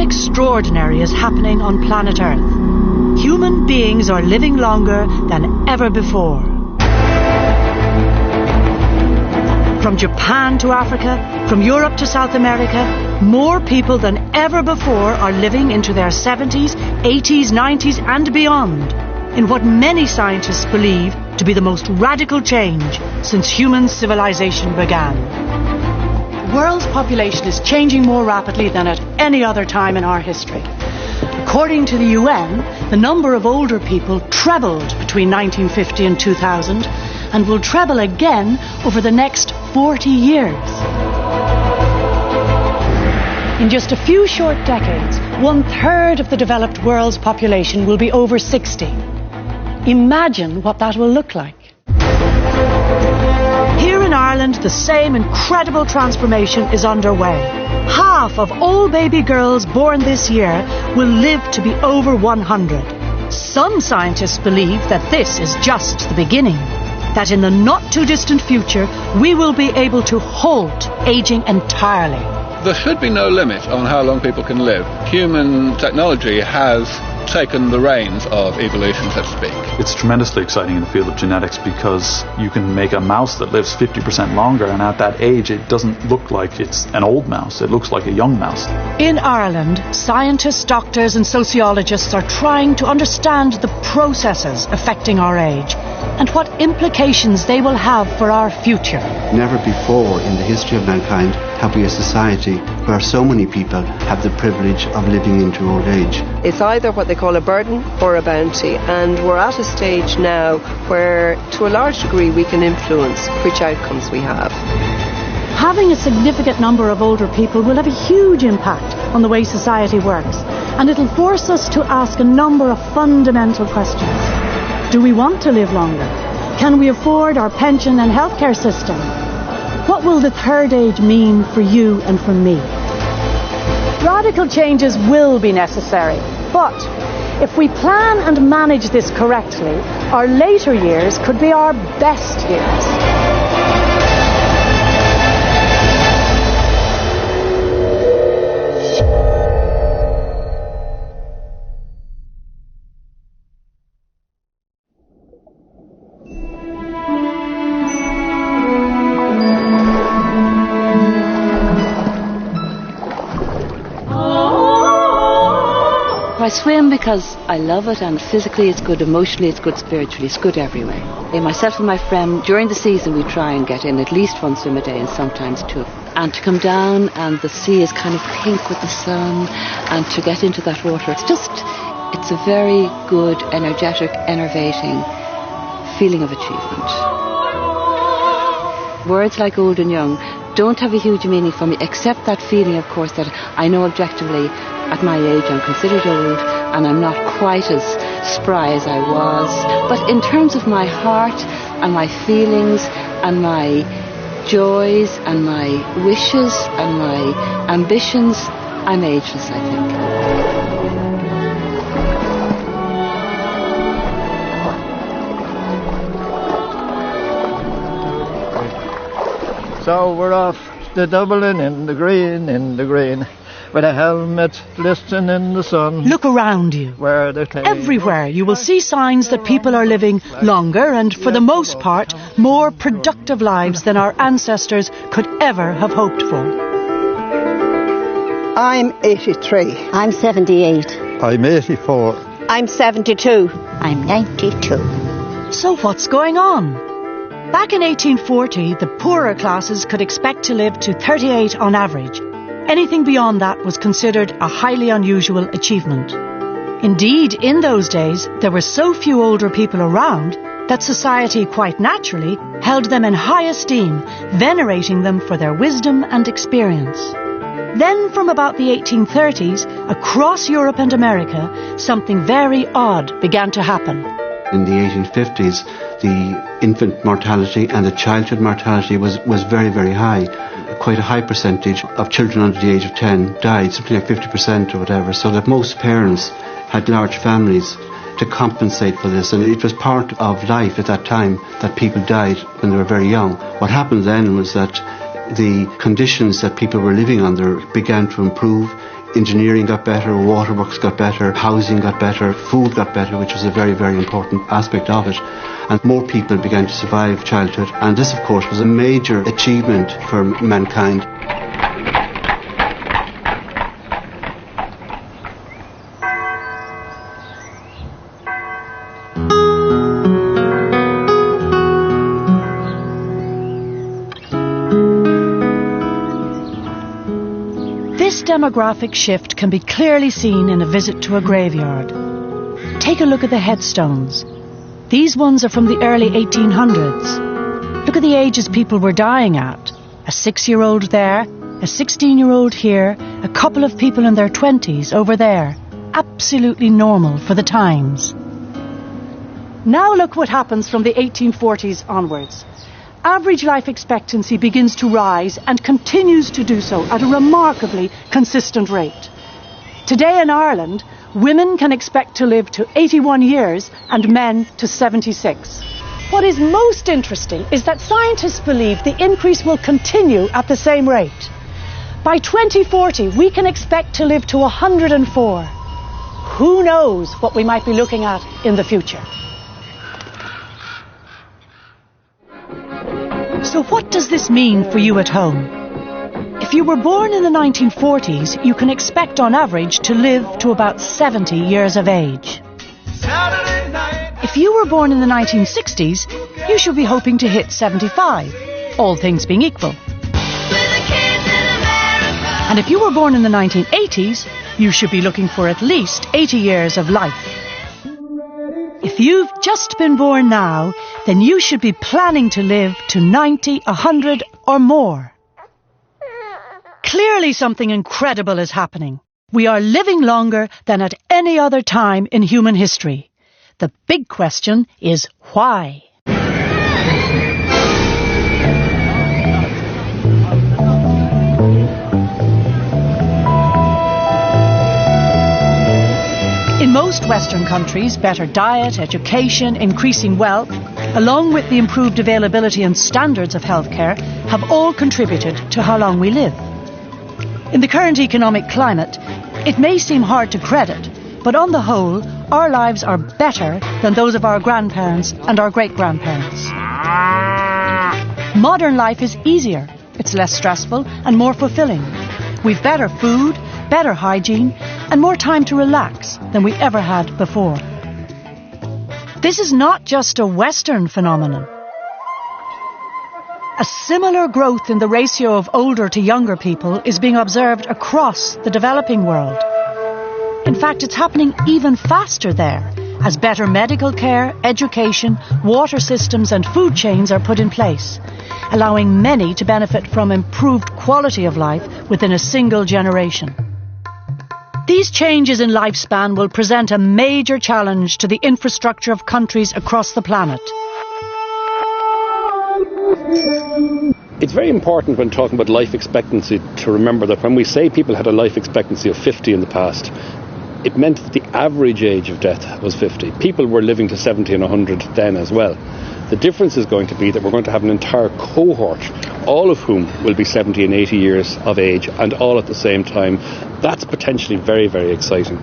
extraordinary is happening on planet Earth. Human beings are living longer than ever before. From Japan to Africa, from Europe to South America, more people than ever before are living into their 70s, 80s, 90s and beyond, in what many scientists believe to be the most radical change since human civilization began. The world's population is changing more rapidly than at any other time in our history. According to the UN, the number of older people trebled between 1950 and 2000 and will treble again over the next 40 years. In just a few short decades, 1/3 of the developed world's population will be over 60. Imagine what that will look like. Here in Ireland, the same incredible transformation is underway. Half of all baby girls born this year will live to be over 100. Some scientists believe that this is just the beginning, that in the not-too-distant future, we will be able to halt aging entirely. There should be no limit on how long people can live. Human technology has taken the reins of evolution, so to speak. It's tremendously exciting in the field of genetics because you can make a mouse that lives 50% longer, and at that age it doesn't look like it's an old mouse, it looks like a young mouse. In Ireland, scientists, doctors and sociologists are trying to understand the processes affecting our age and what implications they will have for our future. Never before in the history of mankind have we a society where so many people have the privilege of living into old age. It's either what they call a burden or a bounty, and we're at a stage now where to a large degree we can influence which outcomes we have. Having a significant number of older people will have a huge impact on the way society works, and it'll force us to ask a number of fundamental questions. Do we want to live longer? Can we afford our pension and healthcare system? What will the third age mean for you and for me? Radical changes will be necessary, but if we plan and manage this correctly, our later years could be our best years. I swim because I love it, and physically it's good, emotionally it's good, spiritually it's good every way. Myself and my friend, during the season we try and get in at least one swim a day and sometimes two. And to come down and the sea is kind of pink with the sun, and to get into that water, it's a very good, energetic, enervating feeling of achievement. Words like old and young don't have a huge meaning for me, except that feeling, of course, that I know objectively at my age I'm considered old and I'm not quite as spry as I was. But in terms of my heart and my feelings and my joys and my wishes and my ambitions, I'm ageless, I think. So we're off to Dublin in the green, with a helmet glistening in the sun. Look around you. Everywhere you will see signs that people are living longer and, for the most part, more productive lives than our ancestors could ever have hoped for. I'm 83. I'm 78. I'm 84. I'm 72. I'm 92. So what's going on? Back in 1840, the poorer classes could expect to live to 38 on average. Anything beyond that was considered a highly unusual achievement. Indeed, in those days, there were so few older people around that society quite naturally held them in high esteem, venerating them for their wisdom and experience. Then, from about the 1830s, across Europe and America, something very odd began to happen. In the 1850s, the infant mortality and the childhood mortality was very, very high. Quite a high percentage of children under the age of 10 died, something like 50% or whatever, so that most parents had large families to compensate for this, and it was part of life at that time that people died when they were very young. What happened then was that the conditions that people were living under began to improve. engineering got better, waterworks got better, housing got better, food got better, which was a very, very important aspect of it. And more people began to survive childhood. And this, of course, was a major achievement for mankind. This demographic shift can be clearly seen in a visit to a graveyard. Take a look at the headstones. These ones are from the early 1800s. Look at the ages people were dying at. A 6-year-old there, a 16-year-old here, a couple of people in their 20s over there. Absolutely normal for the times. Now look what happens from the 1840s onwards. Average life expectancy begins to rise and continues to do so at a remarkably consistent rate. Today in Ireland, women can expect to live to 81 years and men to 76. What is most interesting is that scientists believe the increase will continue at the same rate. By 2040, we can expect to live to 104. Who knows what we might be looking at in the future? So what does this mean for you at home? If you were born in the 1940s, you can expect on average to live to about 70 years of age. If you were born in the 1960s, you should be hoping to hit 75, all things being equal. And if you were born in the 1980s, you should be looking for at least 80 years of life. If you've just been born now, then you should be planning to live to 90, 100 or more. Clearly something incredible is happening. We are living longer than at any other time in human history. The big question is why? In most Western countries, better diet, education, increasing wealth, along with the improved availability and standards of healthcare, have all contributed to how long we live. In the current economic climate, it may seem hard to credit, but on the whole, our lives are better than those of our grandparents and our great-grandparents. Modern life is easier, it's less stressful and more fulfilling. We've better food, better hygiene, and more time to relax than we ever had before. This is not just a Western phenomenon. A similar growth in the ratio of older to younger people is being observed across the developing world. In fact, it's happening even faster there, as better medical care, education, water systems and food chains are put in place, allowing many to benefit from improved quality of life within a single generation. These changes in lifespan will present a major challenge to the infrastructure of countries across the planet. It's very important when talking about life expectancy to remember that when we say people had a life expectancy of 50 in the past, it meant that the average age of death was 50. People were living to 70 and 100 then as well. The difference is going to be that we're going to have an entire cohort, all of whom will be 70 and 80 years of age, and all at the same time. That's potentially very, very exciting.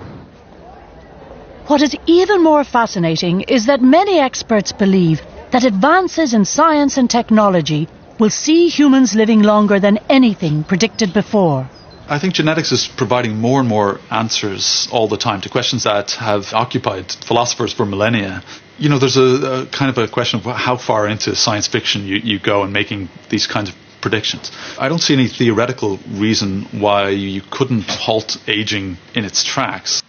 What is even more fascinating is that many experts believe that advances in science and technology will see humans living longer than anything predicted before. I think genetics is providing more and more answers all the time to questions that have occupied philosophers for millennia. You know, there's a kind of a question of how far into science fiction you go in making these kinds of predictions. I don't see any theoretical reason why you couldn't halt aging in its tracks.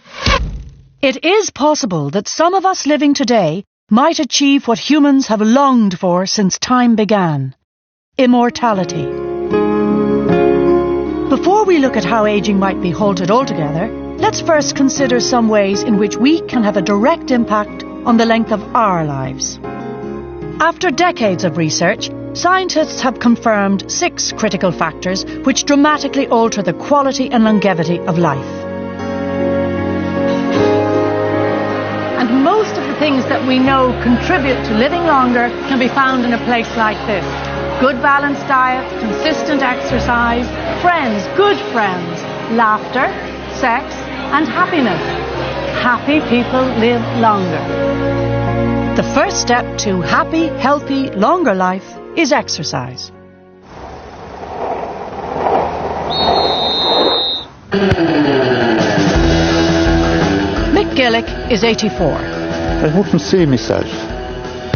It is possible that some of us living today might achieve what humans have longed for since time began: immortality. Before we look at how aging might be halted altogether, let's first consider some ways in which we can have a direct impact on the length of our lives. After decades of research, scientists have confirmed 6 critical factors which dramatically alter the quality and longevity of life. And most of the things that we know contribute to living longer can be found in a place like this. Good balanced diet, consistent exercise, friends, good friends, laughter, sex, and happiness. Happy people live longer. The first step to happy, healthy, longer life is exercise. Mick Gillick is 84. I wouldn't see myself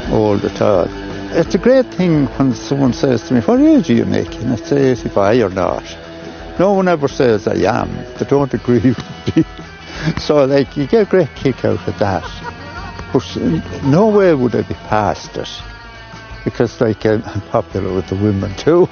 old at all. It's a great thing when someone says to me, what age are you making? I say, 85 or not. No one ever says I am. They don't agree with me. So, like, you get a great kick out of that. But no way would I be past it. Because, like, I'm popular with the women too.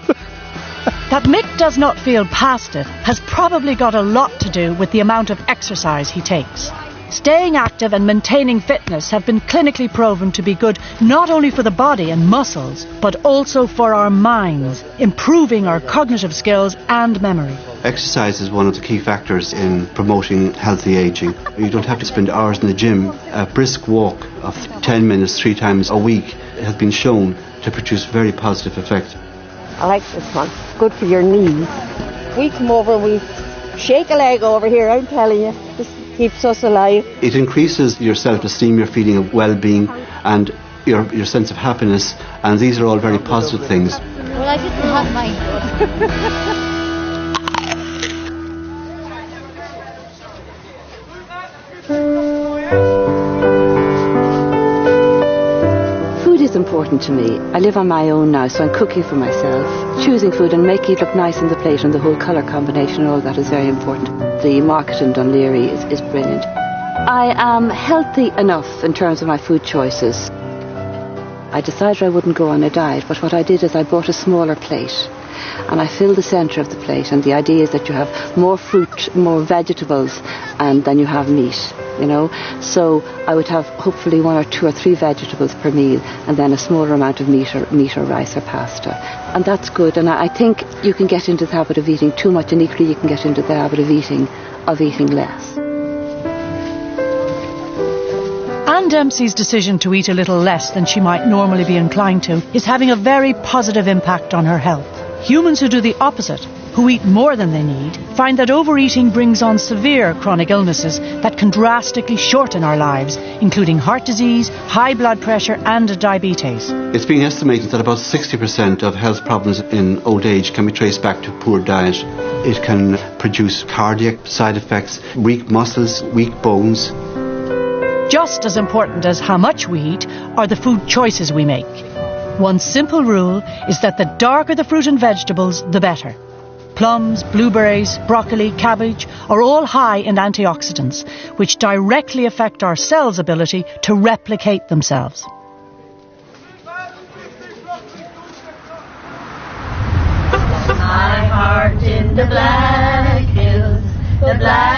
That Mick does not feel past it has probably got a lot to do with the amount of exercise he takes. Staying active and maintaining fitness have been clinically proven to be good not only for the body and muscles, but also for our minds, improving our cognitive skills and memory. Exercise is one of the key factors in promoting healthy ageing. You don't have to spend hours in the gym. A brisk walk of 10 minutes 3 times a week has been shown to produce very positive effects. I like this one. Good for your knees. We come over and we shake a leg over here, I'm telling you. This keeps us alive. It increases your self-esteem, your feeling of well-being and your sense of happiness, and these are all very positive things. Well, I didn't have mine. Food is important to me. I live on my own now, so I'm cooking for myself. Choosing food and making it look nice on the plate and the whole colour combination and all that is very important. The market in Dunleary is brilliant. I am healthy enough in terms of my food choices. I decided I wouldn't go on a diet, but what I did is I bought a smaller plate and I filled the centre of the plate, and the idea is that you have more fruit, more vegetables, and then you have meat, you know. So I would have hopefully 1 or 2 or 3 vegetables per meal, and then a smaller amount of meat or rice or pasta. And that's good, and I think you can get into the habit of eating too much, and equally you can get into the habit of eating less. Anne Dempsey's decision to eat a little less than she might normally be inclined to is having a very positive impact on her health. Humans who do the opposite, who eat more than they need, find that overeating brings on severe chronic illnesses that can drastically shorten our lives, including heart disease, high blood pressure and diabetes. It's being estimated that about 60% of health problems in old age can be traced back to poor diet. It can produce cardiac side effects, weak muscles, weak bones. Just as important as how much we eat are the food choices we make. One simple rule is that the darker the fruit and vegetables, the better. Plums, blueberries, broccoli, cabbage are all high in antioxidants, which directly affect our cells' ability to replicate themselves. My heart in the Black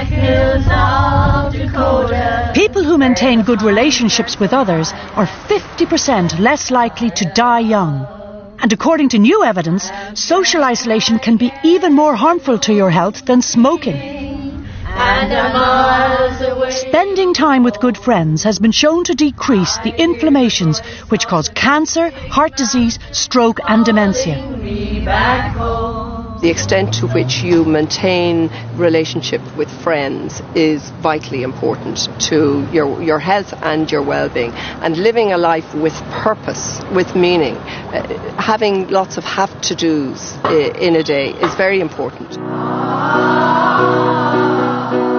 Hills of Dakota. People who maintain good relationships with others are 50% less likely to die young. And according to new evidence, social isolation can be even more harmful to your health than smoking. And a miles away. Spending time with good friends has been shown to decrease the inflammations which cause cancer, heart disease, stroke and dementia. The extent to which you maintain relationship with friends is vitally important to your health and your well-being. And living a life with purpose, with meaning, having lots of have-to-dos in a day is very important.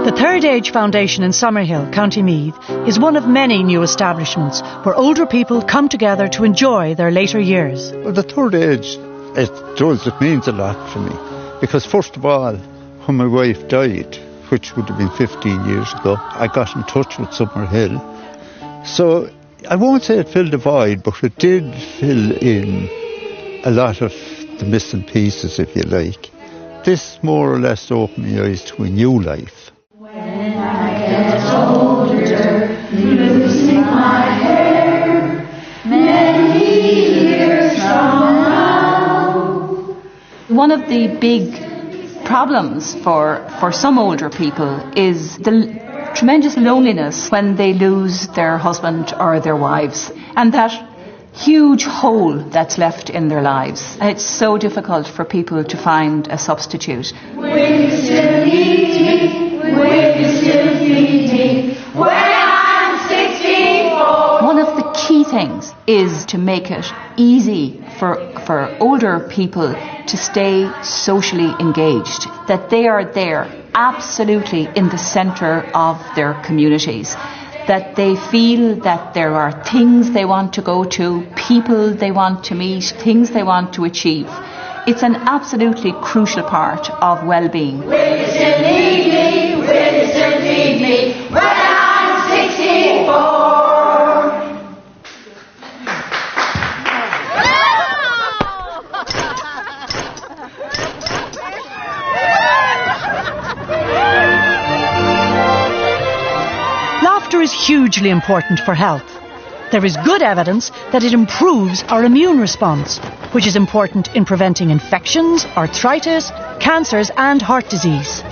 The Third Age Foundation in Summerhill, County Meath, is one of many new establishments where older people come together to enjoy their later years. Well, the third age, it means a lot for me. Because first of all, when my wife died, which would have been 15 years ago, I got in touch with Summerhill. So I won't say it filled a void, but it did fill in a lot of the missing pieces, if you like. This more or less opened my eyes to a new life. When I get older, losing my hair, many years from now. One of the big problems for some older people is the tremendous loneliness when they lose their husband or their wives, and that huge hole that's left in their lives. And it's so difficult for people to find a substitute. Will you still need me? Will you still feed me when I'm 64? One of the key things is to make it easy for older people to stay socially engaged, that they are there absolutely in the centre of their communities, that they feel that there are things they want to go to, people they want to meet, things they want to achieve. It's an absolutely crucial part of well-being. Will you still need me? Will you still feed me when I'm 64? Laughter is hugely important for health. There is good evidence that it improves our immune response, which is important in preventing infections, arthritis, cancers and heart disease.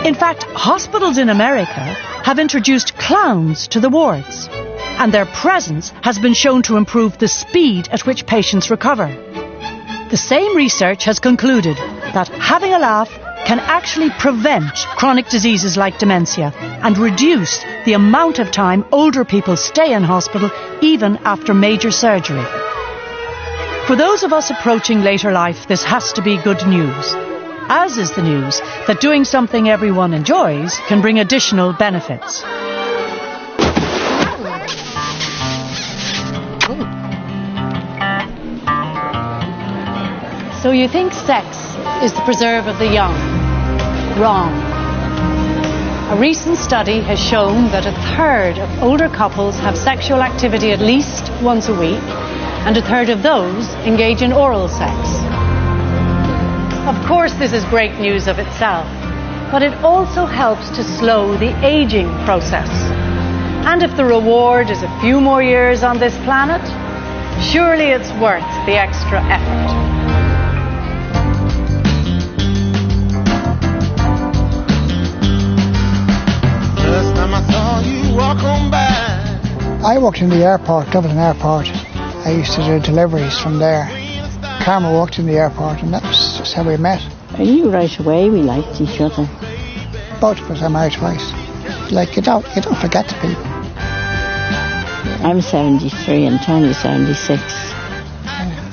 In fact, hospitals in America have introduced clowns to the wards, and their presence has been shown to improve the speed at which patients recover. The same research has concluded that having a laugh can actually prevent chronic diseases like dementia and reduce the amount of time older people stay in hospital even after major surgery. For those of us approaching later life, this has to be good news, as is the news that doing something everyone enjoys can bring additional benefits. So you think sex is the preserve of the young? Wrong. A recent study has shown that a third of older couples have sexual activity at least once a week, and a third of those engage in oral sex. Of course, this is great news of itself, but it also helps to slow the aging process. And if the reward is a few more years on this planet, surely it's worth the extra effort. I worked in the airport, Dublin Airport. I used to do deliveries from there. Karma worked in the airport, and that was just how we met. I knew right away we liked each other. Both of us are married twice. Like, you don't forget the people. I'm 73 and Tony's 76.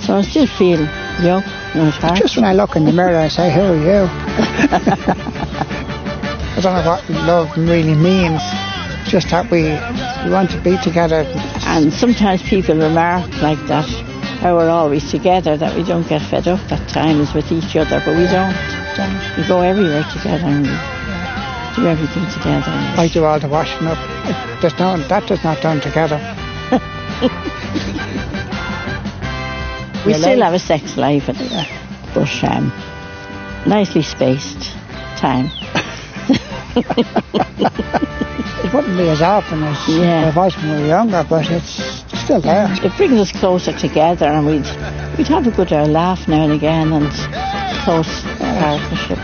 So I still feel young. Just when I look in the mirror, I say, who are you? I don't know what love really means. Just that we want to be together. And sometimes people remark like that, how we're always together, that we don't get fed up at times with each other, but we don't. We go everywhere together and we do everything together. I do all the washing up. That is not done together. We still have a sex life, but nicely spaced time. It wouldn't be as often as it was when we were younger, but it's still there. It brings us closer together, and we'd have a good laugh now and again, and close partnership.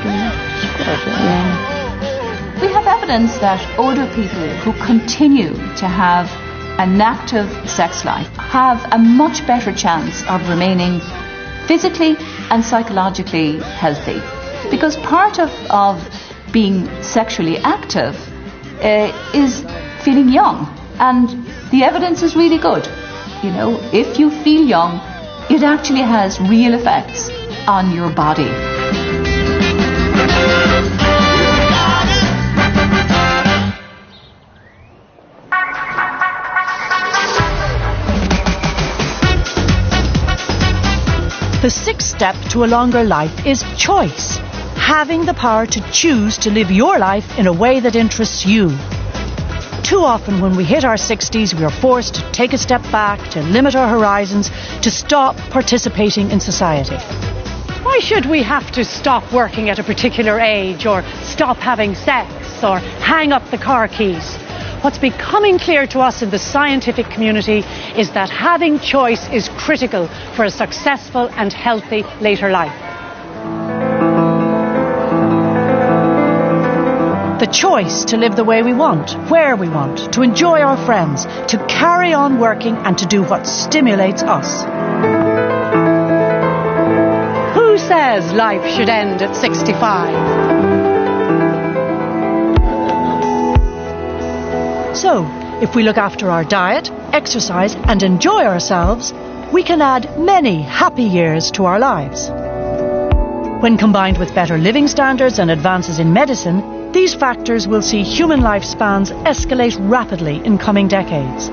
We have evidence that older people who continue to have an active sex life have a much better chance of remaining physically and psychologically healthy, because part of being sexually active is feeling young, and the evidence is really good. You know, if you feel young, it actually has real effects on your body. The sixth step to a longer life is choice. Having the power to choose to live your life in a way that interests you. Too often when we hit our 60s, we are forced to take a step back, to limit our horizons, to stop participating in society. Why should we have to stop working at a particular age, or stop having sex, or hang up the car keys? What's becoming clear to us in the scientific community is that having choice is critical for a successful and healthy later life. The choice to live the way we want, where we want, to enjoy our friends, to carry on working and to do what stimulates us. Who says life should end at 65? So, if we look after our diet, exercise and enjoy ourselves, we can add many happy years to our lives. When combined with better living standards and advances in medicine, these factors will see human lifespans escalate rapidly in coming decades,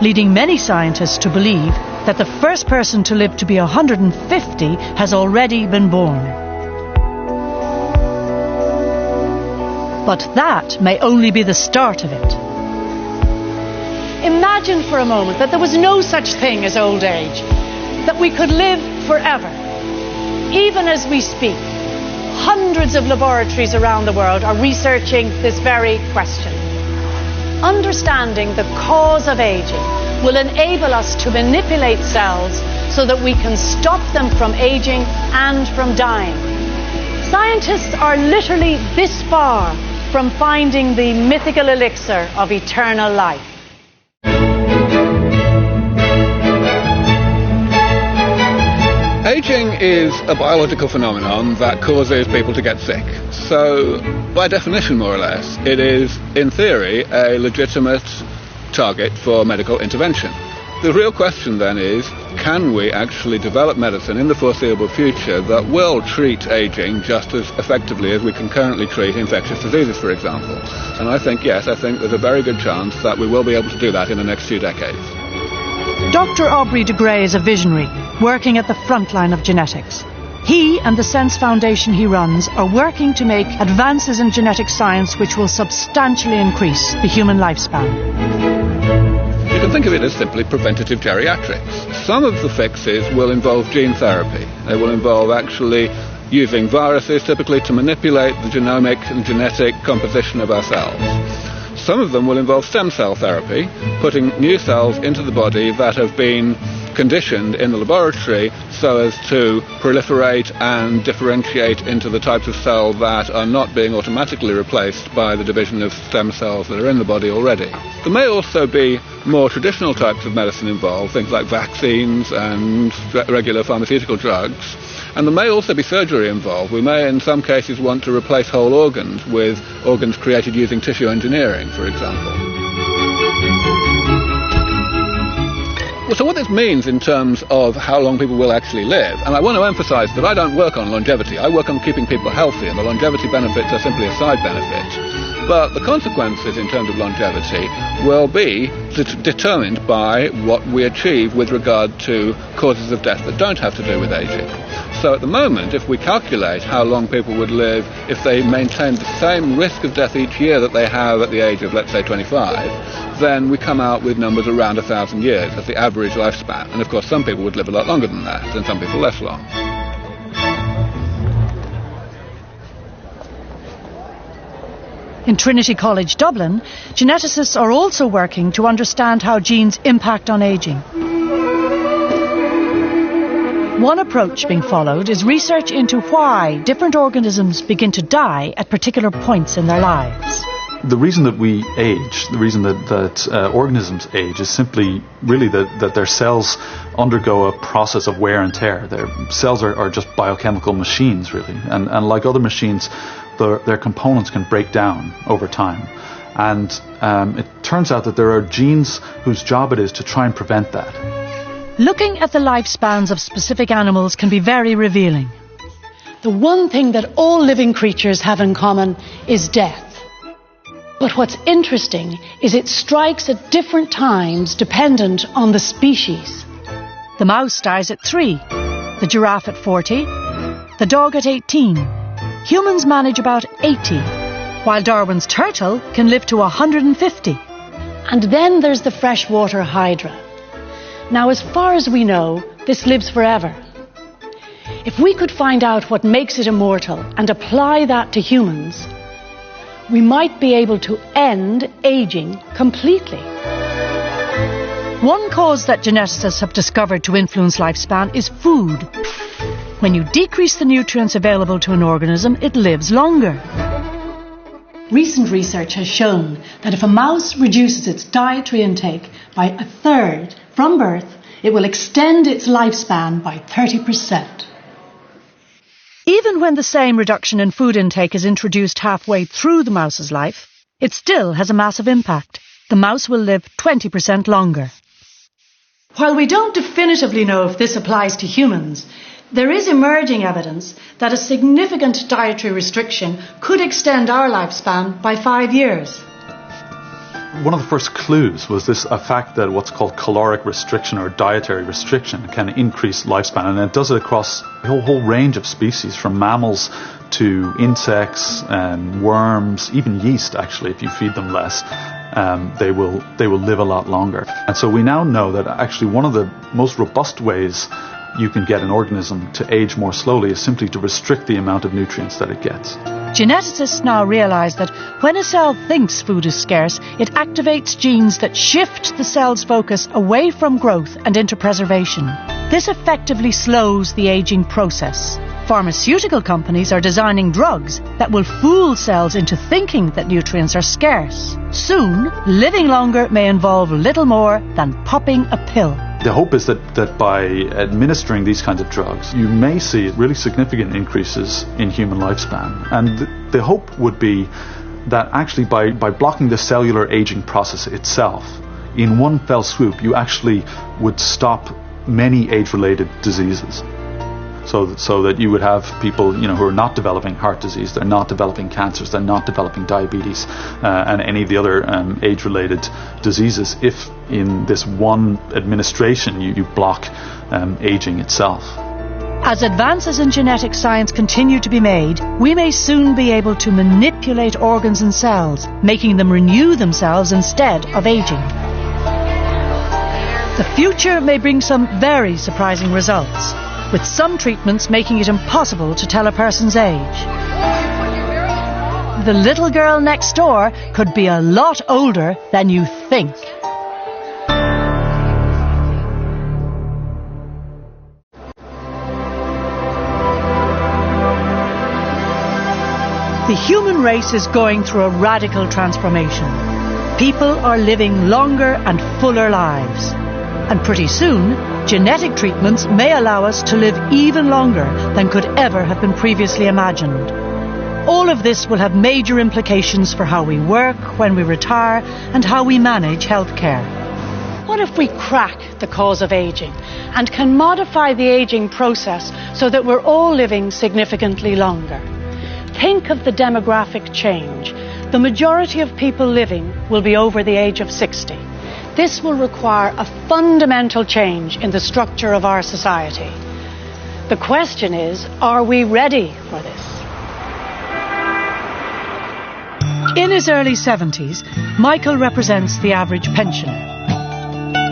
leading many scientists to believe that the first person to live to be 150 has already been born. But that may only be the start of it. Imagine for a moment that there was no such thing as old age, that we could live forever. Even as we speak, hundreds of laboratories around the world are researching this very question. Understanding the cause of aging will enable us to manipulate cells so that we can stop them from aging and from dying. Scientists are literally this far from finding the mythical elixir of eternal life. Aging is a biological phenomenon that causes people to get sick. So, by definition, more or less, it is, in theory, a legitimate target for medical intervention. The real question then is, can we actually develop medicine in the foreseeable future that will treat aging just as effectively as we can currently treat infectious diseases, for example? And I think, yes, I think there's a very good chance that we will be able to do that in the next few decades. Dr. Aubrey de Grey is a visionary, working at the front line of genetics. He and the Sense Foundation he runs are working to make advances in genetic science which will substantially increase the human lifespan. You can think of it as simply preventative geriatrics. Some of the fixes will involve gene therapy. They will involve actually using viruses typically to manipulate the genomic and genetic composition of our cells. Some of them will involve stem cell therapy, putting new cells into the body that have been conditioned in the laboratory so as to proliferate and differentiate into the types of cell that are not being automatically replaced by the division of stem cells that are in the body already. There may also be more traditional types of medicine involved, things like vaccines and regular pharmaceutical drugs. And there may also be surgery involved. We may in some cases want to replace whole organs with organs created using tissue engineering, for example. So what this means in terms of how long people will actually live, and I want to emphasize that I don't work on longevity, I work on keeping people healthy, and the longevity benefits are simply a side benefit. But the consequences in terms of longevity will be determined by what we achieve with regard to causes of death that don't have to do with aging. So at the moment, if we calculate how long people would live if they maintained the same risk of death each year that they have at the age of, let's say, 25, then we come out with numbers around 1,000 years as the average lifespan. And of course, some people would live a lot longer than that, and some people less long. In Trinity College Dublin, geneticists are also working to understand how genes impact on aging. One approach being followed is research into why different organisms begin to die at particular points in their lives. The reason that we age, the reason that organisms age is simply really that their cells undergo a process of wear and tear. Their cells are just biochemical machines, really. And like other machines, their components can break down over time. And it turns out that there are genes whose job it is to try and prevent that. Looking at the lifespans of specific animals can be very revealing. The one thing that all living creatures have in common is death. But what's interesting is it strikes at different times dependent on the species. The mouse dies at 3, the giraffe at 40, the dog at 18. Humans manage about 80, while Darwin's turtle can live to 150. And then there's the freshwater hydra. Now, as far as we know, this lives forever. If we could find out what makes it immortal and apply that to humans, we might be able to end aging completely. One cause that geneticists have discovered to influence lifespan is food. When you decrease the nutrients available to an organism, it lives longer. Recent research has shown that if a mouse reduces its dietary intake by 1/3 from birth, it will extend its lifespan by 30%. Even when the same reduction in food intake is introduced halfway through the mouse's life, it still has a massive impact. the mouse will live 20% longer. While we don't definitively know if this applies to humans, there is emerging evidence that a significant dietary restriction could extend our lifespan by 5 years. One of the first clues was a fact that what's called caloric restriction or dietary restriction can increase lifespan, and it does it across a whole range of species, from mammals to insects and worms, even yeast. Actually, if you feed them less, they will live a lot longer. And so we now know that actually one of the most robust ways you can get an organism to age more slowly is simply to restrict the amount of nutrients that it gets. Geneticists now realise that when a cell thinks food is scarce, it activates genes that shift the cell's focus away from growth and into preservation. This effectively slows the ageing process. Pharmaceutical companies are designing drugs that will fool cells into thinking that nutrients are scarce. Soon, living longer may involve little more than popping a pill. The hope is that by administering these kinds of drugs, you may see really significant increases in human lifespan. And the hope would be that actually by blocking the cellular aging process itself, in one fell swoop, you actually would stop many age-related diseases. So that you would have people, who are not developing heart disease, they're not developing cancers, they're not developing diabetes, and any of the other age-related diseases, if in this one administration you block aging itself. As advances in genetic science continue to be made, we may soon be able to manipulate organs and cells, making them renew themselves instead of aging. The future may bring some very surprising results, with some treatments making it impossible to tell a person's age. The little girl next door could be a lot older than you think. The human race is going through a radical transformation. People are living longer and fuller lives. And pretty soon, genetic treatments may allow us to live even longer than could ever have been previously imagined. All of this will have major implications for how we work, when we retire, and how we manage healthcare. What if we crack the cause of aging and can modify the aging process so that we're all living significantly longer? Think of the demographic change. The majority of people living will be over the age of 60. This will require a fundamental change in the structure of our society. The question is, are we ready for this? In his early 70s, Michael represents the average pensioner.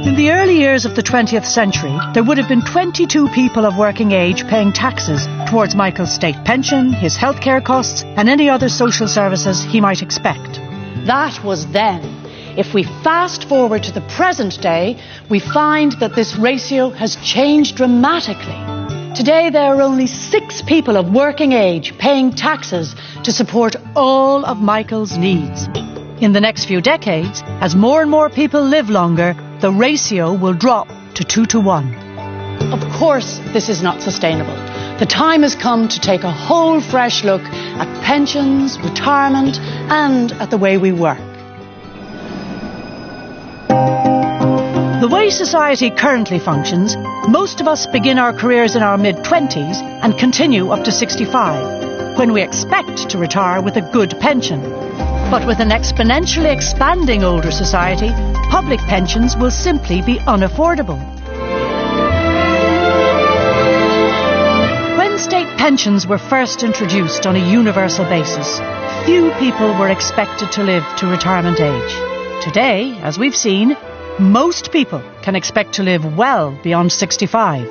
In the early years of the 20th century, there would have been 22 people of working age paying taxes towards Michael's state pension, his healthcare costs, and any other social services he might expect. That was then. If we fast forward to the present day, we find that this ratio has changed dramatically. Today there are only 6 people of working age paying taxes to support all of Michael's needs. In the next few decades, as more and more people live longer, the ratio will drop to 2 to 1. Of course, this is not sustainable. The time has come to take a whole fresh look at pensions, retirement, and at the way we work. The way society currently functions, most of us begin our careers in our mid-20s and continue up to 65, when we expect to retire with a good pension. But with an exponentially expanding older society, public pensions will simply be unaffordable. When state pensions were first introduced on a universal basis, few people were expected to live to retirement age. Today, as we've seen, most people can expect to live well beyond 65.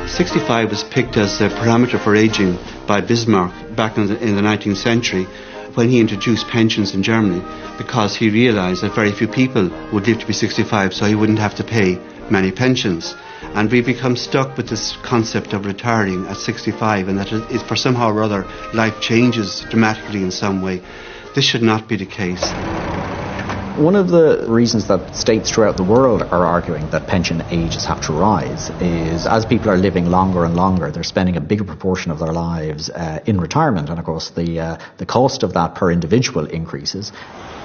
65 was picked as the parameter for aging by Bismarck back in the 19th century when he introduced pensions in Germany, because he realised that very few people would live to be 65, so he wouldn't have to pay many pensions. And we've become stuck with this concept of retiring at 65, and that is, for somehow or other, life changes dramatically in some way. This should not be the case. One of the reasons that states throughout the world are arguing that pension ages have to rise is as people are living longer and longer, they're spending a bigger proportion of their lives in retirement, and of course the cost of that per individual increases.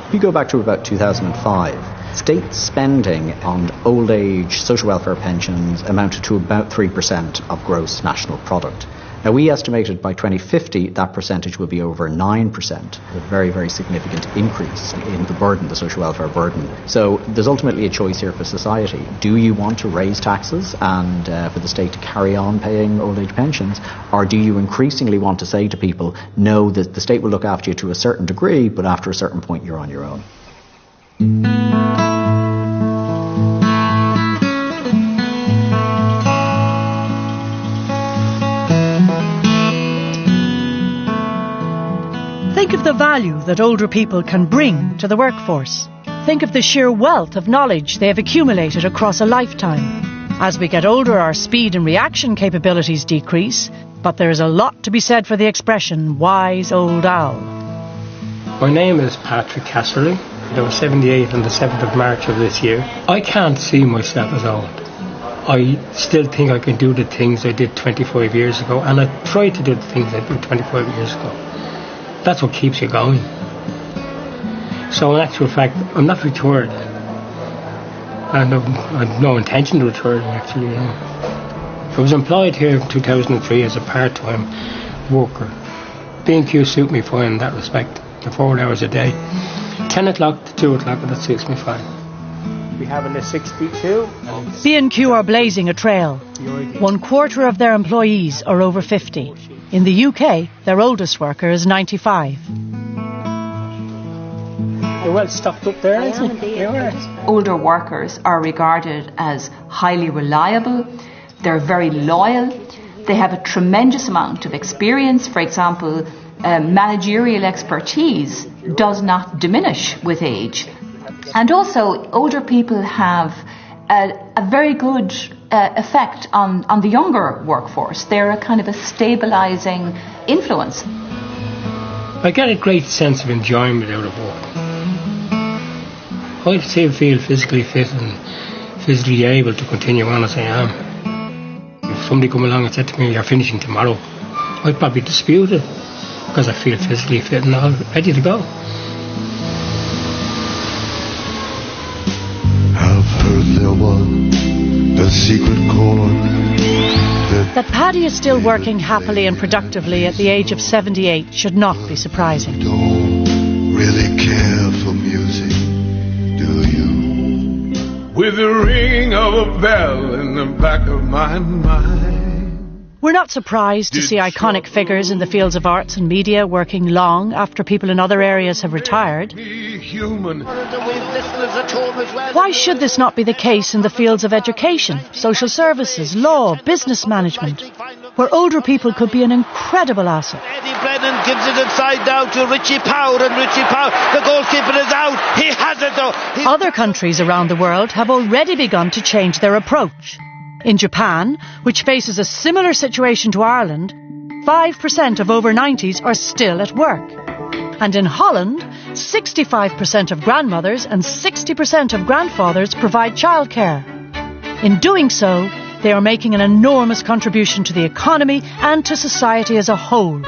If you go back to about 2005, state spending on old age social welfare pensions amounted to about 3% of gross national product. Now, we estimated by 2050 that percentage will be over 9%, a very, very significant increase in the burden, the social welfare burden. So there's ultimately a choice here for society. Do you want to raise taxes and for the state to carry on paying old age pensions, or do you increasingly want to say to people, no, the state will look after you to a certain degree, but after a certain point you're on your own? Think of the value that older people can bring to the workforce. Think of the sheer wealth of knowledge they have accumulated across a lifetime. As we get older, our speed and reaction capabilities decrease, but there is a lot to be said for the expression, wise old owl. My name is Patrick Casserly. I was 78 on the 7th of March of this year. I can't see myself as old. I still think I can do the things I did 25 years ago, and I try to do the things I did 25 years ago. That's what keeps you going. So in actual fact, I'm not retired. And I've no intention to retire, actually. I was employed here in 2003 as a part-time worker. B&Q suit me fine in that respect. The 4 hours a day. 10 o'clock to 2 o'clock, that suits me fine. We have in the 62. B&Q are blazing a trail. 1/4 of their employees are over 50. In the UK, their oldest worker is 95. You're well stocked up there, isn't it? Older workers are regarded as highly reliable. They're very loyal. They have a tremendous amount of experience. For example, managerial expertise does not diminish with age. And also, older people have a very good effect on the younger workforce. They're a kind of a stabilising influence. I get a great sense of enjoyment out of work. I still feel physically fit and physically able to continue on as I am. If somebody come along and said to me, you're finishing tomorrow, I'd probably dispute it because I feel physically fit and all ready to go. I've heard there was a secret chord that Paddy is still working happily and productively at the age of 78 should not be surprising. Don't really care for music, do you? With the ringing of a bell in the back of my mind. We're not surprised to see iconic figures in the fields of arts and media working long after people in other areas have retired. Why should this not be the case in the fields of education, social services, law, business management, where older people could be an incredible asset? Eddie Brennan gives it inside now to Richie Power, and Richie Power, the goalkeeper is out. He has it though. Other countries around the world have already begun to change their approach. In Japan, which faces a similar situation to Ireland, 5% of over 90s are still at work. And in Holland, 65% of grandmothers and 60% of grandfathers provide childcare. In doing so, they are making an enormous contribution to the economy and to society as a whole.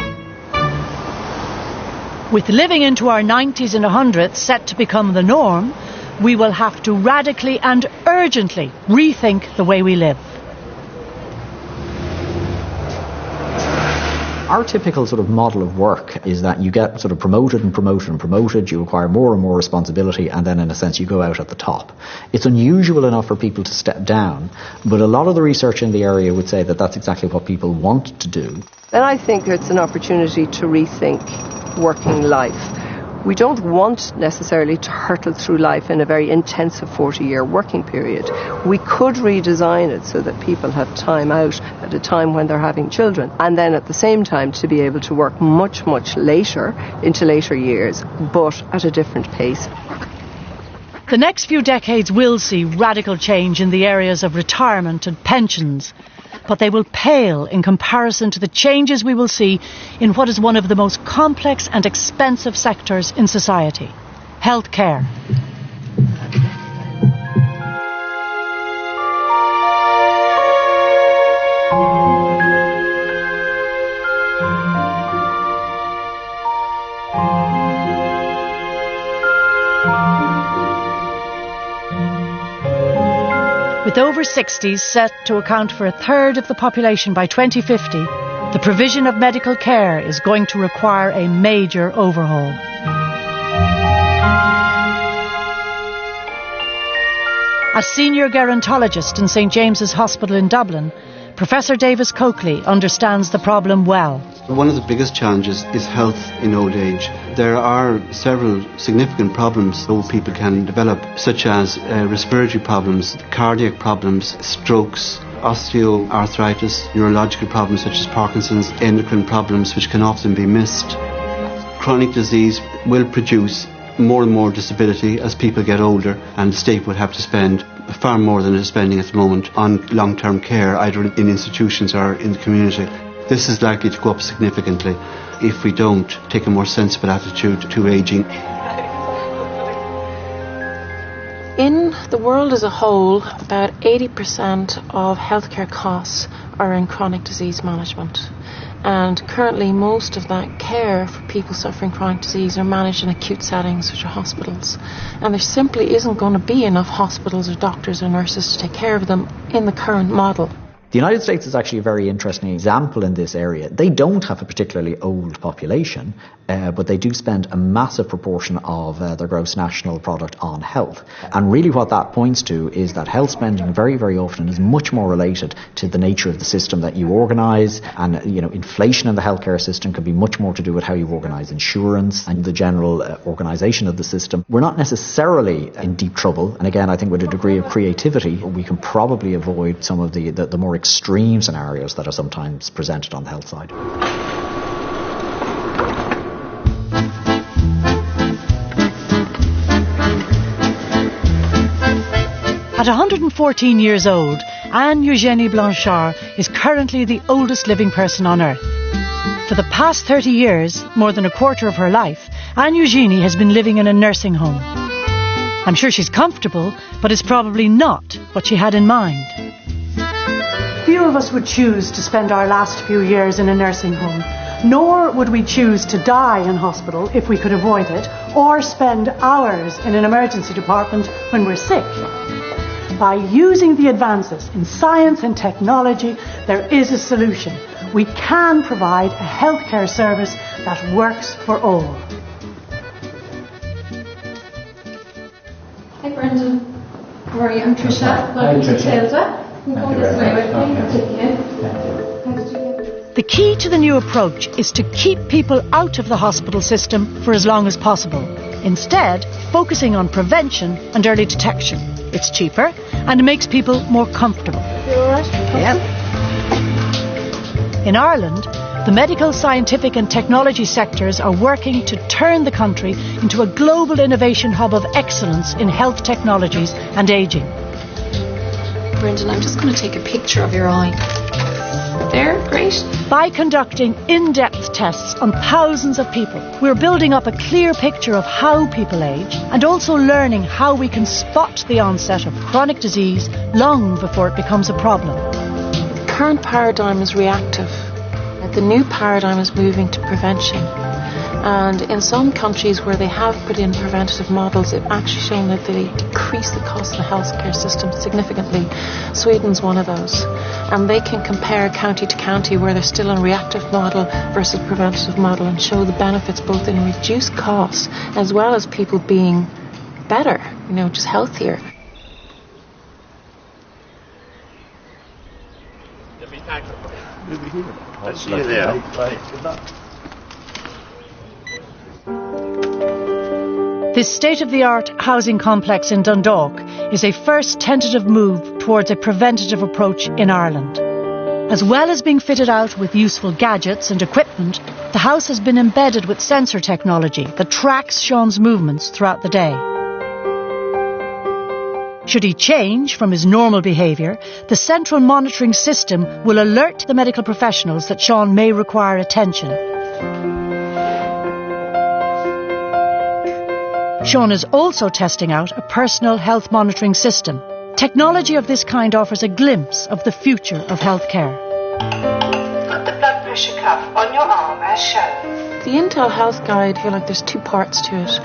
With living into our 90s and 100s set to become the norm, we will have to radically and urgently rethink the way we live. Our typical sort of model of work is that you get sort of promoted and promoted and promoted, you acquire more and more responsibility, and then in a sense you go out at the top. It's unusual enough for people to step down, but a lot of the research in the area would say that that's exactly what people want to do. Then I think it's an opportunity to rethink working life. We don't want necessarily to hurtle through life in a very intensive 40-year working period. We could redesign it so that people have time out at a time when they're having children, and then at the same time to be able to work much, much later, into later years, but at a different pace. The next few decades will see radical change in the areas of retirement and pensions, but they will pale in comparison to the changes we will see in what is one of the most complex and expensive sectors in society, healthcare. With over 60s set to account for a third of the population by 2050, the provision of medical care is going to require a major overhaul. As senior gerontologist in St James's Hospital in Dublin, Professor Davis Coakley understands the problem well. One of the biggest challenges is health in old age. There are several significant problems old people can develop, such as respiratory problems, cardiac problems, strokes, osteoarthritis, neurological problems such as Parkinson's, endocrine problems which can often be missed. Chronic disease will produce more and more disability as people get older, and the state would have to spend far more than it is spending at the moment on long-term care, either in institutions or in the community. This is likely to go up significantly if we don't take a more sensible attitude to ageing. In the world as a whole, about 80% of healthcare costs are in chronic disease management. And currently most of that care for people suffering chronic disease are managed in acute settings, which are hospitals. And there simply isn't going to be enough hospitals or doctors or nurses to take care of them in the current model. The United States is actually a very interesting example in this area. They don't have a particularly old population, but they do spend a massive proportion of their gross national product on health. And really what that points to is that health spending very, very often is much more related to the nature of the system that you organise. And, inflation in the healthcare system can be much more to do with how you organise insurance and the general organisation of the system. We're not necessarily in deep trouble. And again, I think with a degree of creativity, we can probably avoid some of the more extreme scenarios that are sometimes presented on the health side. At 114 years old, Anne Eugénie Blanchard is currently the oldest living person on earth. For the past 30 years, more than a quarter of her life, Anne Eugénie has been living in a nursing home. I'm sure she's comfortable, but it's probably not what she had in mind. Few of us would choose to spend our last few years in a nursing home, nor would we choose to die in hospital if we could avoid it, or spend hours in an emergency department when we're sick. By using the advances in science and technology, there is a solution. We can provide a healthcare service that works for all. Hi Brendan, how are you? I'm Tricia. Welcome to Tilda. The key to the new approach is to keep people out of the hospital system for as long as possible, instead focusing on prevention and early detection. It's cheaper and makes people more comfortable. You all right? Yeah. In Ireland, the medical, scientific and technology sectors are working to turn the country into a global innovation hub of excellence in health technologies and ageing. Brendan, I'm just going to take a picture of your eye. There, great. By conducting in-depth tests on thousands of people, we're building up a clear picture of how people age and also learning how we can spot the onset of chronic disease long before it becomes a problem. The current paradigm is reactive. The new paradigm is moving to prevention. And in some countries where they have put in preventative models, it's actually shown that they decrease the cost of the healthcare system significantly. Sweden's one of those. And they can compare county to county where they're still in a reactive model versus preventative model and show the benefits both in reduced costs as well as people being better, just healthier. I'll see you there. This state-of-the-art housing complex in Dundalk is a first tentative move towards a preventative approach in Ireland. As well as being fitted out with useful gadgets and equipment, the house has been embedded with sensor technology that tracks Sean's movements throughout the day. Should he change from his normal behaviour, the central monitoring system will alert the medical professionals that Sean may require attention. Sean is also testing out a personal health monitoring system. Technology of this kind offers a glimpse of the future of healthcare. Put the blood pressure cuff on your arm as shown. The Intel Health Guide, there's two parts to it.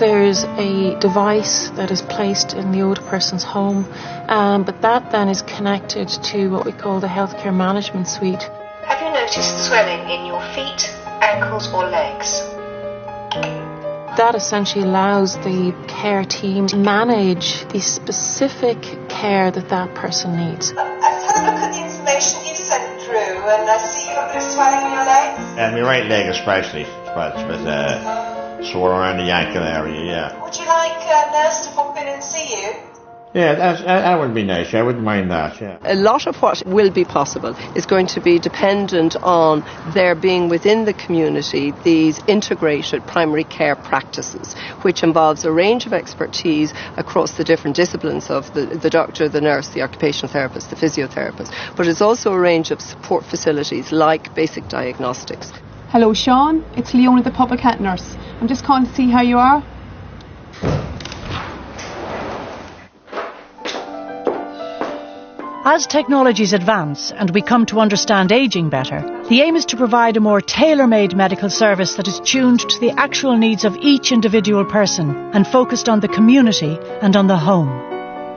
there's a device that is placed in the older person's home, but that then is connected to what we call the healthcare management suite. Have you noticed swelling in your feet, ankles or legs? That essentially allows the care team to manage the specific care that that person needs. I've had a look at the information you've sent through, and I see you've got a bit of swelling in your legs. And my right leg especially, it's a bit sore around the ankle area, yeah. Would you like a nurse to pop in and see you? Yeah, that would be nice. I wouldn't mind that, yeah. A lot of what will be possible is going to be dependent on there being within the community these integrated primary care practices, which involves a range of expertise across the different disciplines of the doctor, the nurse, the occupational therapist, the physiotherapist. But it's also a range of support facilities like basic diagnostics. Hello, Sean. It's Leona, the public health nurse. I'm just calling to see how you are. As technologies advance and we come to understand ageing better, the aim is to provide a more tailor-made medical service that is tuned to the actual needs of each individual person and focused on the community and on the home.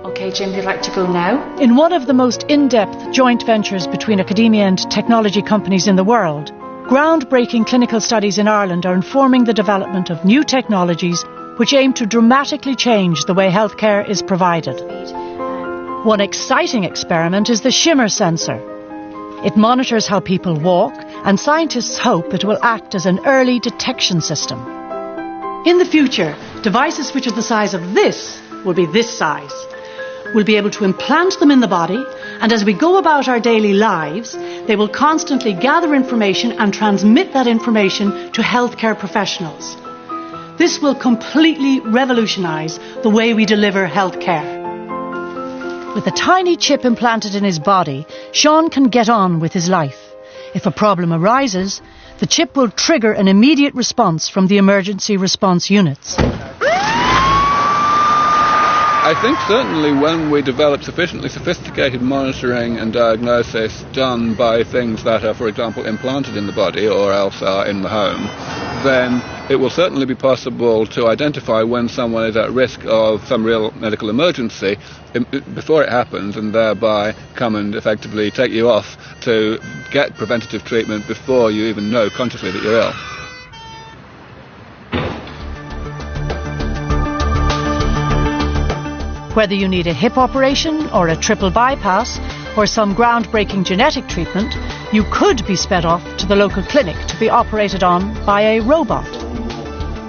Okay, Jim, you'd like to go now? In one of the most in-depth joint ventures between academia and technology companies in the world, groundbreaking clinical studies in Ireland are informing the development of new technologies which aim to dramatically change the way healthcare is provided. One exciting experiment is the shimmer sensor. It monitors how people walk, and scientists hope it will act as an early detection system. In the future, devices which are the size of this will be this size. We'll be able to implant them in the body, and as we go about our daily lives, they will constantly gather information and transmit that information to healthcare professionals. This will completely revolutionise the way we deliver healthcare. With a tiny chip implanted in his body, Sean can get on with his life. If a problem arises, the chip will trigger an immediate response from the emergency response units. I think certainly when we develop sufficiently sophisticated monitoring and diagnosis done by things that are, for example, implanted in the body or else are in the home, then it will certainly be possible to identify when someone is at risk of some real medical emergency before it happens, and thereby come and effectively take you off to get preventative treatment before you even know consciously that you're ill. Whether you need a hip operation or a triple bypass or some groundbreaking genetic treatment, you could be sped off to the local clinic to be operated on by a robot.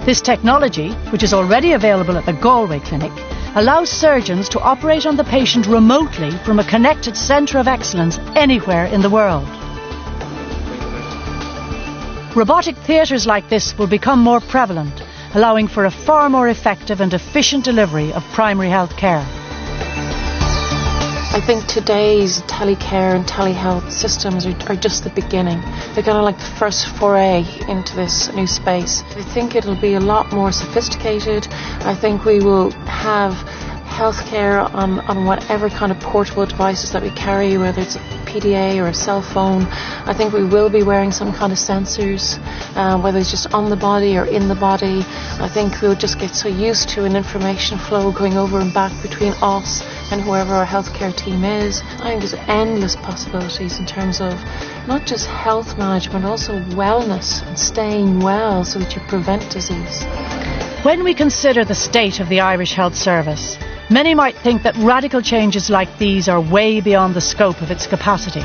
This technology, which is already available at the Galway Clinic, allows surgeons to operate on the patient remotely from a connected centre of excellence anywhere in the world. Robotic theatres like this will become more prevalent, allowing for a far more effective and efficient delivery of primary health care. I think today's telecare and telehealth systems are just the beginning. They're kind of like the first foray into this new space. I think it'll be a lot more sophisticated. I think we will have healthcare on whatever kind of portable devices that we carry, whether it's a PDA or a cell phone. I think we will be wearing some kind of sensors, whether it's just on the body or in the body. I think we'll just get so used to an information flow going over and back between us and whoever our healthcare team is. I think there's endless possibilities in terms of not just health management, also wellness and staying well so that you prevent disease. When we consider the state of the Irish Health Service, many might think that radical changes like these are way beyond the scope of its capacity.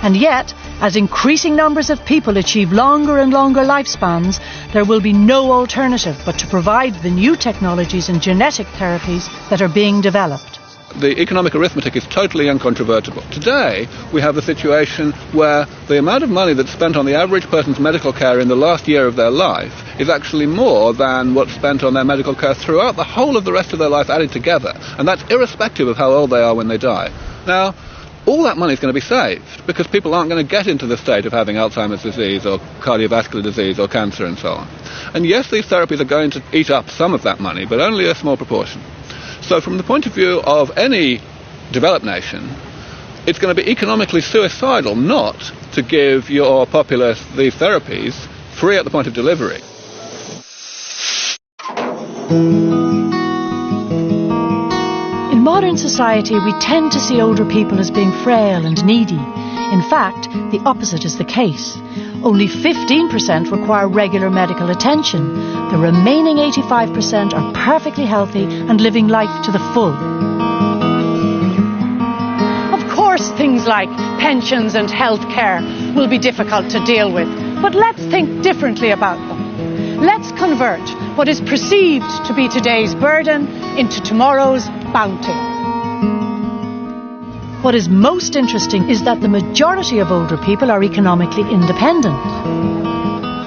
And yet, as increasing numbers of people achieve longer and longer lifespans, there will be no alternative but to provide the new technologies and genetic therapies that are being developed. The economic arithmetic is totally uncontrovertible. Today, we have a situation where the amount of money that's spent on the average person's medical care in the last year of their life is actually more than what's spent on their medical care throughout the whole of the rest of their life added together. And that's irrespective of how old they are when they die. Now, all that money is going to be saved because people aren't going to get into the state of having Alzheimer's disease or cardiovascular disease or cancer and so on. And yes, these therapies are going to eat up some of that money, but only a small proportion. So from the point of view of any developed nation, it's going to be economically suicidal not to give your populace these therapies free at the point of delivery. In modern society, we tend to see older people as being frail and needy. In fact, the opposite is the case. Only 15% require regular medical attention. The remaining 85% are perfectly healthy and living life to the full. Of course, things like pensions and health care will be difficult to deal with, but let's think differently about them. Let's convert what is perceived to be today's burden into tomorrow's bounty. What is most interesting is that the majority of older people are economically independent.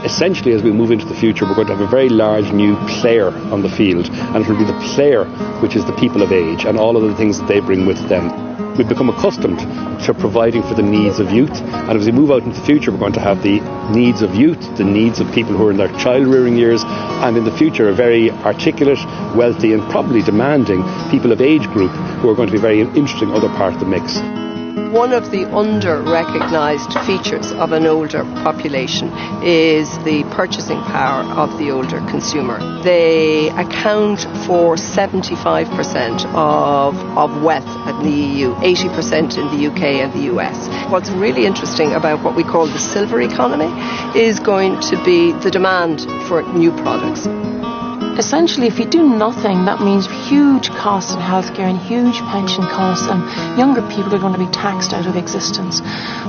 Essentially, as we move into the future, we're going to have a very large new player on the field, and it will be the player which is the people of age and all of the things that they bring with them. We've become accustomed to providing for the needs of youth, and as we move out into the future, we're going to have the needs of youth, the needs of people who are in their child-rearing years, and in the future a very articulate, wealthy and probably demanding people of age group who are going to be very interesting other part of the mix. One of the under-recognised features of an older population is the purchasing power of the older consumer. They account for 75% of wealth in the EU, 80% in the UK and the US. What's really interesting about what we call the silver economy is going to be the demand for new products. Essentially, if you do nothing, that means huge costs in healthcare and huge pension costs, and younger people are going to be taxed out of existence.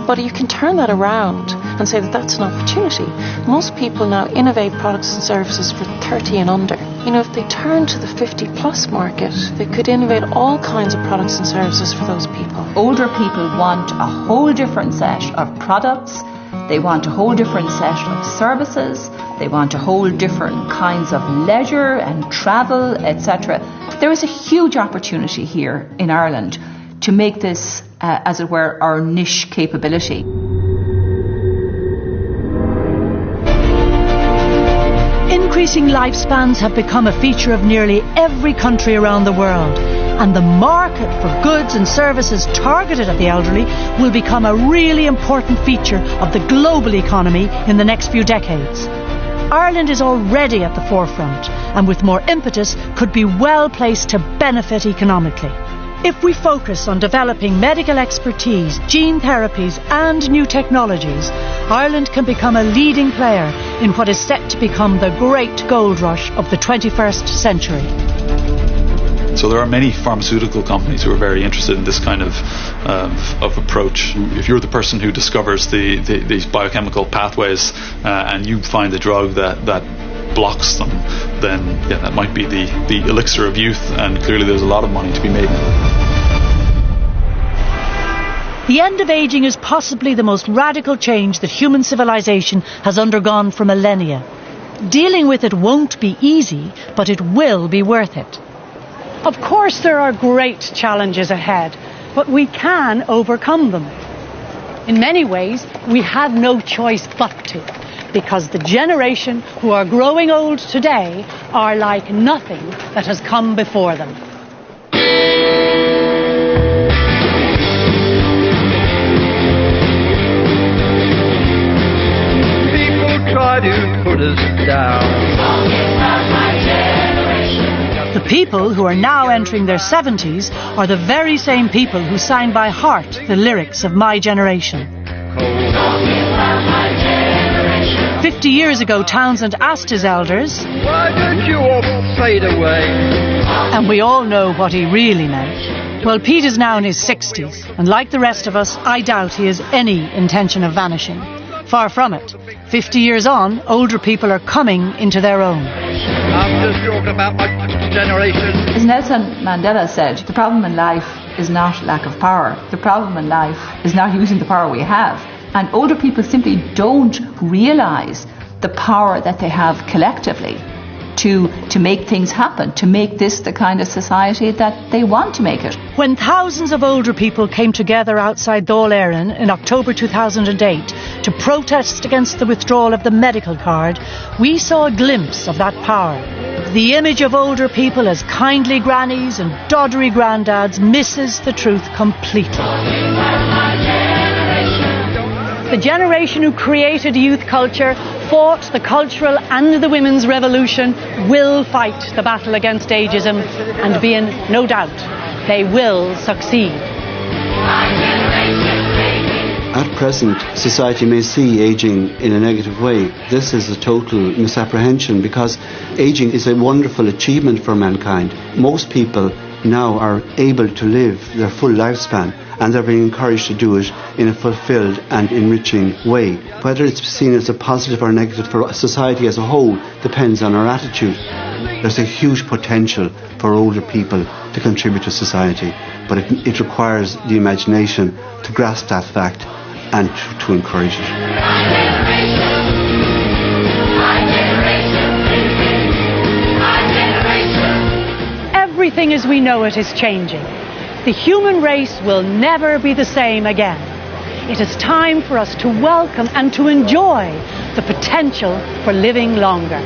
But you can turn that around and say that that's an opportunity. Most people now innovate products and services for 30 and under. You know, if they turn to the 50-plus market, they could innovate all kinds of products and services for those people. Older people want a whole different set of products. They want a whole different set of services. They want a whole different kinds of leisure and travel, etc. There is a huge opportunity here in Ireland to make this, as it were, our niche capability. Increasing lifespans have become a feature of nearly every country around the world, and the market for goods and services targeted at the elderly will become a really important feature of the global economy in the next few decades. Ireland is already at the forefront, and with more impetus could be well placed to benefit economically. If we focus on developing medical expertise, gene therapies and new technologies, Ireland can become a leading player in what is set to become the great gold rush of the 21st century. So there are many pharmaceutical companies who are very interested in this kind of approach. If you're the person who discovers these biochemical pathways and you find a drug that blocks them, then yeah, that might be the elixir of youth, and clearly there's a lot of money to be made. The end of ageing is possibly the most radical change that human civilization has undergone for millennia. Dealing with it won't be easy, but it will be worth it. Of course, there are great challenges ahead, but we can overcome them. In many ways, we have no choice but to, because the generation who are growing old today are like nothing that has come before them. People try to put us down. The people who are now entering their 70s are the very same people who sang by heart the lyrics of My Generation. 50 years ago, Townsend asked his elders, "Why don't you all fade away?" And we all know what he really meant. Well, Pete is now in his 60s, and like the rest of us, I doubt he has any intention of vanishing. Far from it. 50 years on, older people are coming into their own. I'm just talking about my generation. As Nelson Mandela said, the problem in life is not lack of power. The problem in life is not using the power we have. And older people simply don't realise the power that they have collectively to make things happen, to make this the kind of society that they want to make it. When thousands of older people came together outside Dáil Éireann in October 2008 to protest against the withdrawal of the medical card, we saw a glimpse of that power. The image of older people as kindly grannies and doddery granddads misses the truth completely. The generation who created youth culture fought the cultural and the women's revolution will fight the battle against ageism, and be in no doubt they will succeed. At present, society may see ageing in a negative way. This is a total misapprehension, because ageing is a wonderful achievement for mankind. Most people now are able to live their full lifespan, and they're being encouraged to do it in a fulfilled and enriching way. Whether it's seen as a positive or negative for society as a whole depends on our attitude. There's a huge potential for older people to contribute to society, but it requires the imagination to grasp that fact and to encourage it. Everything as we know it is changing. The human race will never be the same again. It is time for us to welcome and to enjoy the potential for living longer.